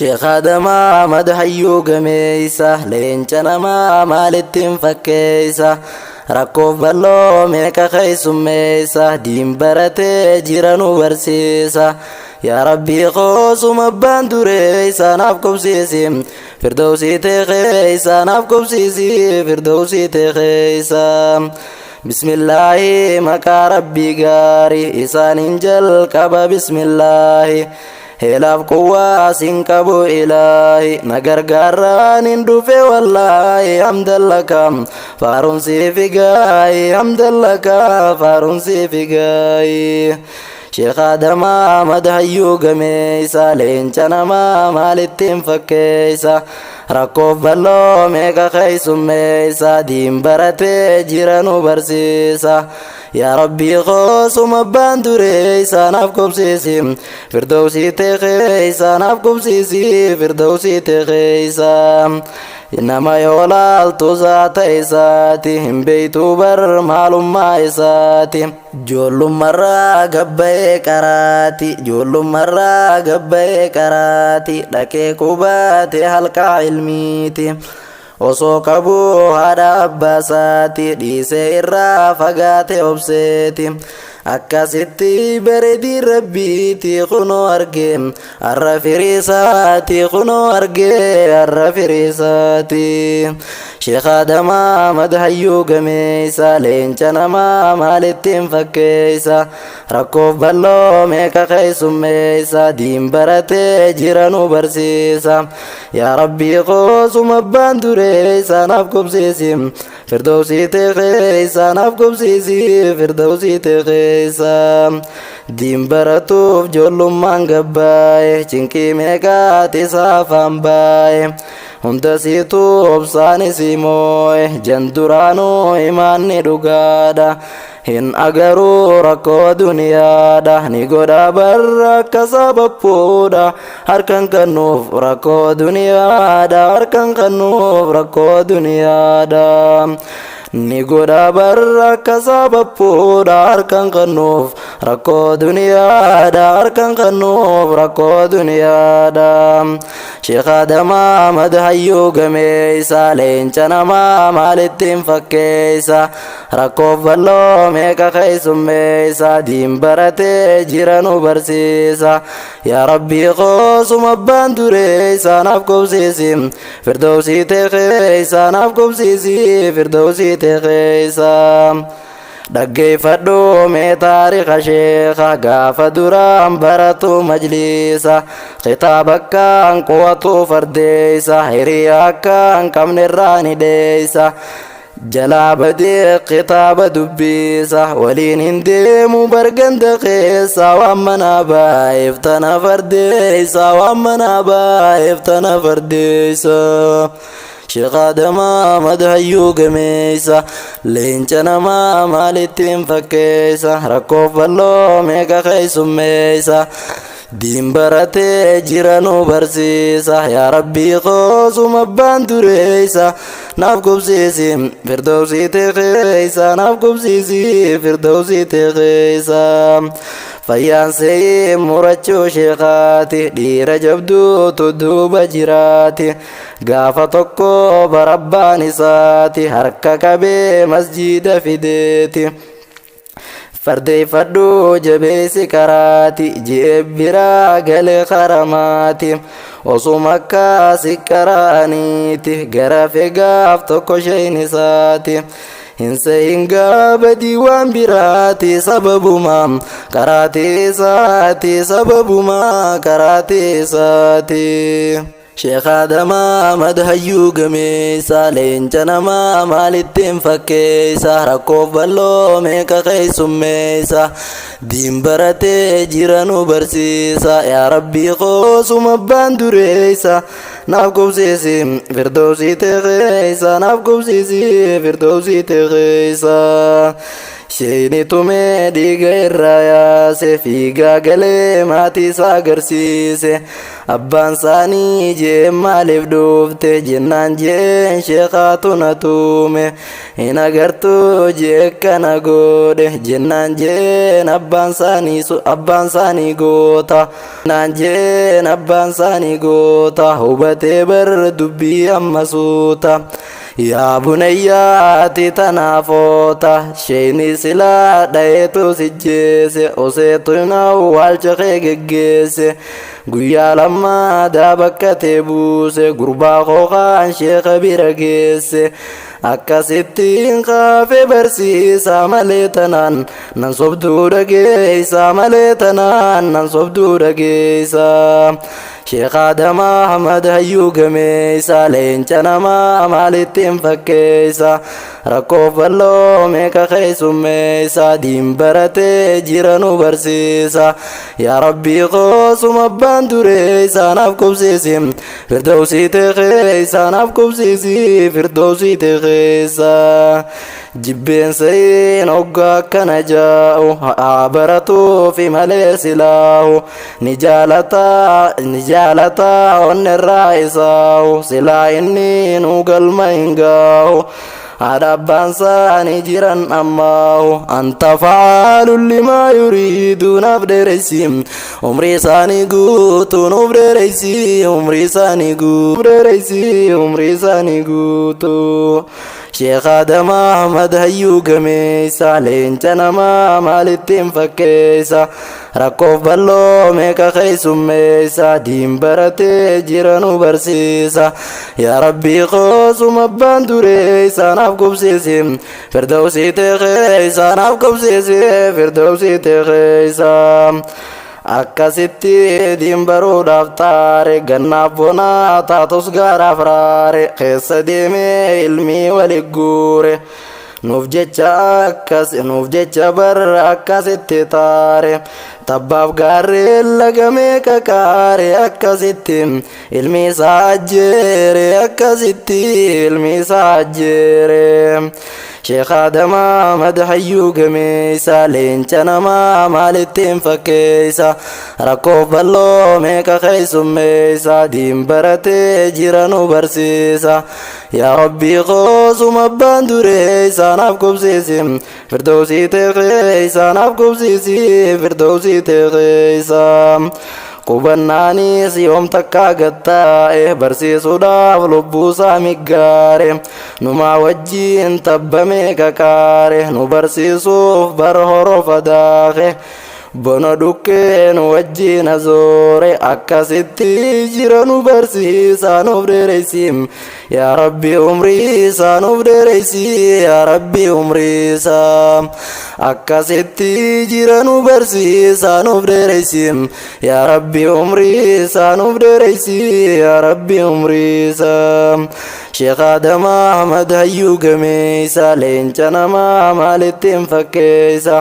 شيخ آدم مدحيو قميسة لينجنا ما مالتين فكيسة ركوف بلو ميكا خيسو ميسة دين برتي جيرانو برسيسة يا ربي خوصو مبان دوريسة نافكم سيسي فردوسي تخيسة نافكم سيسي فردوسي تخيسة بسم الله مكا ربي قاري إسان انجل كبا بسم الله هلاف قوة سنكبو إلهي نغرغران اندوفي والله حمد لك فارون سيفقاي حمد لك فارون سيفقاي شيخ آدم مدحيو قميسة لينجنا ما مالتين فكيسة ركوف بلو ميكا خيسو ميسة دين برتي جيرانو برسيسة يا ربي خوصو مبان دوريسة نافكم سيسي فردوسي تخيسة نافكم سيسي فردوسي تخيسة إنما يولال توزات إساتي هم بيتو بر معلوم ما إساتي جولو مرة قبي كراتي جولو مرة قبي كراتي لكي كوباتي حلقة علميتي osoo qabu haadha abbaasaati dhiisee irraa fagaate obseeti akkasitti bareedii rabbiiti kunoo arge har'a firiisaati kunoo arge har'a firiisaati Sheekh Adama madahayyuu gameessa leenca namaa maalittiin fakkeessa rakkoof balloo meeqa keessummeessa diin baratee jiranuu barsiisa yaa rabbii qoosuma abbaan dureessa naaf qubsiisi firdawsii teeqeessa naaf qubsiisi firdawsii teeqeessa diin baratuuf joollummaan gabbaaye cinqii meeqaati saafaan baaye hunda siitu obsaani simooye janduraanuu imaanni dhugaadha hin agaruu rakkoo duniyaadha ni godha barra akka sababbuudha harkan kennuuf rakkoo duniyaadha harkan kennuuf rakkoo duniyaadha ni godha barra akka sababbuudha harkan kennuuf rakkoo duniyaadha harkan kennuuf rakkoo duniyaadha Sheekh Adama madahayyuu gameessa leenca namaa maalittiin fakkeessa rakkoof balloo meeqa keessummeessa diin baratee jiranuu barsiisa yaa rabbii qoosuma abbaan dureessa naaf qubsiisi firdawsii teeqeessa naaf qubsiisi firdawsii teeqeessa dhaggeeffadhu mee taariika sheekha gaafa duraan baratu majliisa kitaaba akkaan qo'atu fardeessa hiriyaa akkaan qabnerraa ni dheessa jalaa badee kitaaba dubbisa waliin hin deemu barganda keessa waan manaa baay'eef tana fardeessa waan manaa baay'eef tana fardeessa Sheekh Adama madahayyuu gameessa leenca namaa maalittiin fakkeessa rakkoof balloo meeqa keessummeessa diin baratee jiranuu barsiisa yaa rabbii qoosuma abbaan dureessa naaf qubsiisi firdawsii teeqeessa naaf qubsiisi firdawsii teeqeessa fayyaansee murachuu sheekaati dhiira jabduutu duuba jiraati gaafa tokko barabbaan isaati harka qabee masjiida fideeti fardeeffadhu jabeessi karaati ji'ee biraa galee karamaati osuma akkaasi qaraaniiti gara fegaaf tokko sheen isaati hinga badii waan biraati sababuma karaatee isaati sababuma karaatee isaati Sheekh Adama madahayyuu gameessa leenca namaa maalittiin fakkeessa rakkoof balloo meeqa keessummeessa diin baratee jiranuu barsiisa yaa rabbii qoosuma abbaan dureessa naaf qubsiisi firdawsii teeqeessa naaf qubsiisi firdawsii teeqeessa sheeyni tumee dhiiga irraa yaase fiigaa galee maatii isaa agarsiise abbaan isaanii jeen maaliif dhufte jennaan jeen sheekaatu na tuume hin agartuu jee kana godhe jennaan jeen abbaan isaanii goota naan jeen abbaan isaanii goota hubatee bar dubbii amma suuta yaa bunayyaati tanaafota sheeyni silaa dhayeetu sijjeese oseetu awwaalcha kee geggeesse guyyaa lammaadhaa bakka tee buuse gurbaa kookaan sheeka bira geesse akkasittiin kaafee barsiisaa malee tanaan nan sobduu dhageessaa malee tanaan nan sobduu dhageessaa Sheekh Adam Ahmad hayyuu gameessa leenca namaa maalittiin fakkeessa rakkoo falloo meeqa keessummeessa diin baratee jira nu barsiisa yaa rabbii qoosuma abbaan duree isaanaaf qubsiisi firdawsii teekee isaanaaf qubsiisi firdawsii teekeessa jibbeensayin hoggaa akkana jaa'u haa baratuufi malee silaahu ni jaalataa onnerraa isaahu silaa inni nu galma hin gaahu haadha abbaan isaanii jiran ammaahu anta fa'aalun limaa yuriidu naaf dheereysi umrii isaanii guutuu nuuf dheereysi umrii isaanii guutuu Sheekh Adam Ahmad hayyuu gameessa leenca namaa maalittiin fakkeessa rakkoof balloo meeqa keessummeessa diin baratee jira nu barsiisa yaa rabbii qoosuma abbaan duree isaanaaf qubsiisi firdawsii teekee isaanaaf qubsiisi firdawsii teekeessa akkasitti diin baruudhaaf taare gannaaf bonaa taatus gaaraaf raare keessa deemee ilmii wali guure nuuf jecha bar akkasitti taare tabbaaf gaarree lagamee kakaare akkasitti ilmi isaa ajjeere akkasitti ilmi isaa ajjeere Sheekh Adam Ahmad hayyuu gameessa leenca namaa maalittiin fakkeessa rakkoof balloo meeqa keessummeessa diin baratee jira nu barsiisa yaa rabbii qoosuma abbaan duree isaanaaf qubsiisi firdawsii teekee isaanaaf qubsiisi firdawsii teekeessa qubannaanis yoom takkaa gattaa'e barsiisuudhaaf lubbuusaa miggaare numaa wajjiin tabbamee kakaare nu barsiisuuf bara horofa daake bono dhukkee nu wajjiin azoore akkasitti jira nu barsiisaa nuuf dheereysi yaa rabbi umrii isaa nuuf dheereysi yaa rabbi umrii isaa akkasitti jira nu barsiisaa nuuf dheereysi yaa rabbi umrii isaa nuuf dheereysi yaa rabbi umrii isaa Sheekh Adam Ahmad hayyuu gameessa leenca namaa maalittiin fakkeessa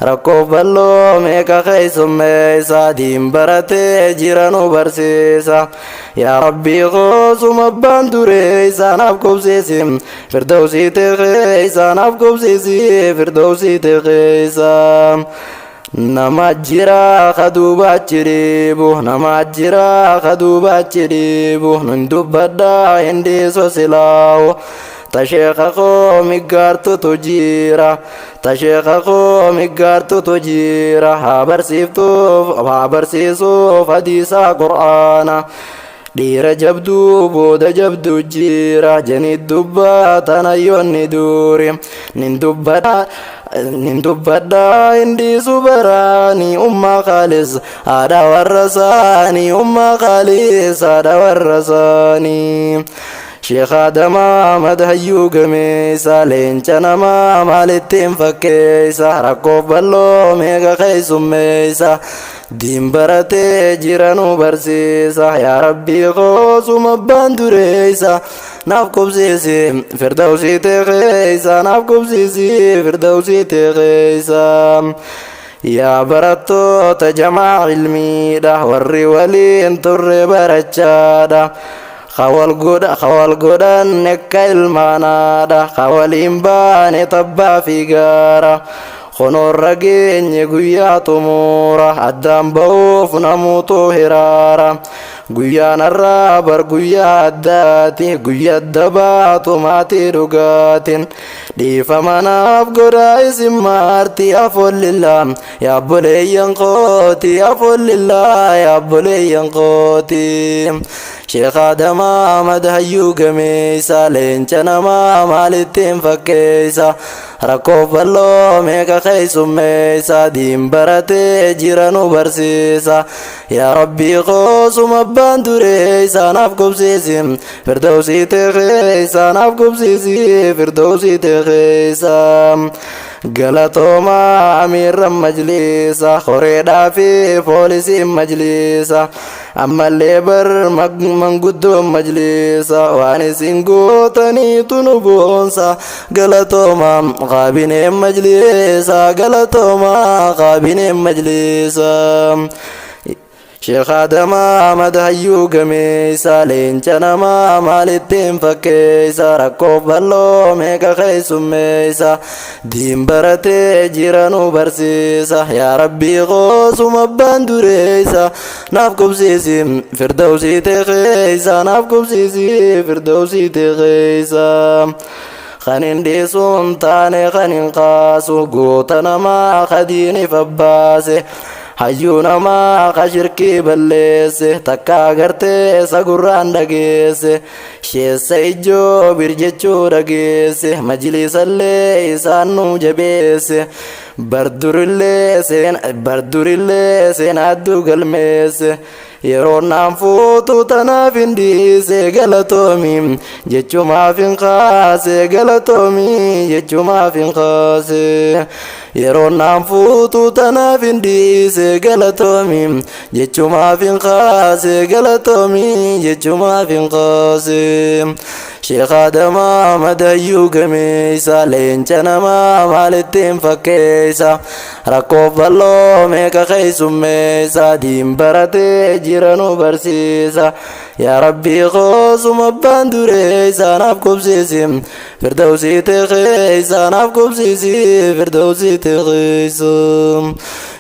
rakkoof balloo meeqa keessummeessa diin baratee jira nu barsiisa yaa rabbii qoosuma abbaan duree isaanaaf qubsiisi firdawsii teekee isaanaaf qubsiisi firdawsii teekeessa nama jira kaduubachi dhiibu nama jira kaduubachi dhiibu nun dubbadhaa hindiiso silaahu tasheeka koo miggaartutu jira tasheeka koo miggaartutu jira haa barsiisuuf hadiisaa qur'aana dhiira jabduu booda jabduu jira janii dubbatan hayyoonni duuri nin dubbadhaa hindiisu baraanii ummaa khaalis haadha warra isaanii ummaa khaalis haadha warra isaanii Sheekh Adam Ahmad hayyuu gameessa leenca namaa maalittiin fakkeessa rakkoof balloo meeqa keessummeessa diin baratee jira nu barsiisa yaa rabbii qoosuma abbaan duree isaa naaf qubsiisi firdawsii teekee isaanaaf qubsiisi firdawsii teekeessa yaa barattoota jamaa ilmiidha warri waliin turre barachaadha khawal godhan nekka ilmaanaadha khawaliin baane tabbaa fi gaara خنور رقين قويا طمورة الدام بوف نموتو هرارة قويا نرابر قويا الداتي قويا الدبات وماتي رقات دي فمناف قرايس مارتي أفول لله يا بولي ينقوتي أفول لله يا بولي ينقوتي شيخ آدم آمد هيو قميسا لينشنا ما مالتين فكيسا ركوف بلو ميكا خيسو ميسا دين براتي جيرانو برسيسا يا ربي خوصو مبان دريسا نفقب سيسي فردوسي تخيسا نفقب سيسي فردوسي تخيسا غلطوما امير مجلسا خوريدا في بوليسي مجلسا اما الليبر من قدوم مجلسا واني سنقو تاني تنبونسا غلطوما غابين مجلسا غلطوما غابين مجلسا شيخ آدم آمد هيو قميسا لينشنا ما مالتين فكيسا ركوف بلو ميكا خيسو ميسا دين براتي جيرانو برسيسا يا ربي غوصو مبان دريسا نافكو بسيسي فردوسي تخيسا نافكو بسيسي فردوسي تخيسا خنين دي سلطاني خنين قاسو قوتنا ما خديني فباسي hayyuuna maa qashirkii balleesse takka agartee sagurraan dhageesse sheessa ijoo birjechuu dhageesse majlisallee isaan nu jabeesse bardurillee seenadduu galmeesse yeroo naan fuutu tanaaf hin dhiise galatoomi jechumaaf hin kaase galatoomi jechumaaf hin kaase yeroo naan fuutu tanaaf hin dhiise galatoomi jechumaaf hin kaase galatoomi jechumaaf hin kaase شيخ آدم آمد هيو قميسا لينشنا ما مالتين فكيسا ركوف بلو ميكا خيسو ميسا دين براتي جيرانو برسيسا يا ربي خوصو مبان دريسا نافكو بسيسي فردوسي تخيسا نافكو بسيسي فردوسي تخيسا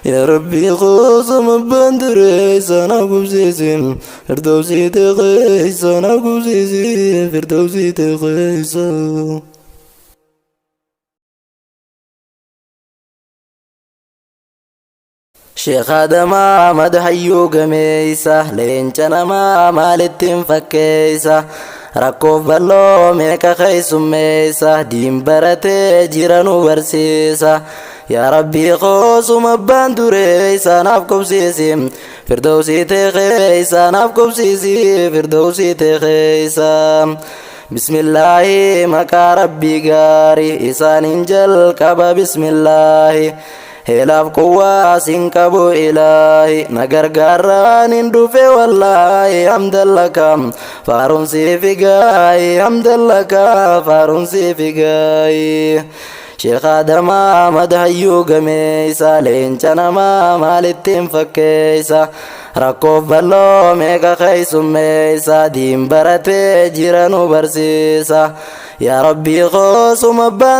يا ربي خوصو مبان دريسا نافكو بسيسي فردوسي تخيسا نافكو بسيسي فردوسي تخيسا شيخ آدم آمد هيو قميسا لينشنا ما مالتين فكيسا ركوف بلو ميكا خيسو ميسا دين براتي جيرانو برسيسا يا ربي خوصو مبان دريسا نافكو بسيسي فردوسي تخيسا نافكو بسيسي فردوسي تخيسا بسم الله مكا ربي غاري إسان انجل كبا بسم الله هلاف قوة سنكبو إلهي نغرغران اندوفي والله حمد لك فارون سيفقاي حمد لك فارون سيفقاي شيخ آدم آمد هيو قميسا لينشنا ما مالتين فكيسا ركوف بلو ميكا خيسو ميسا دين براتي جيرانو برسيسا يا ربي خوصو مبان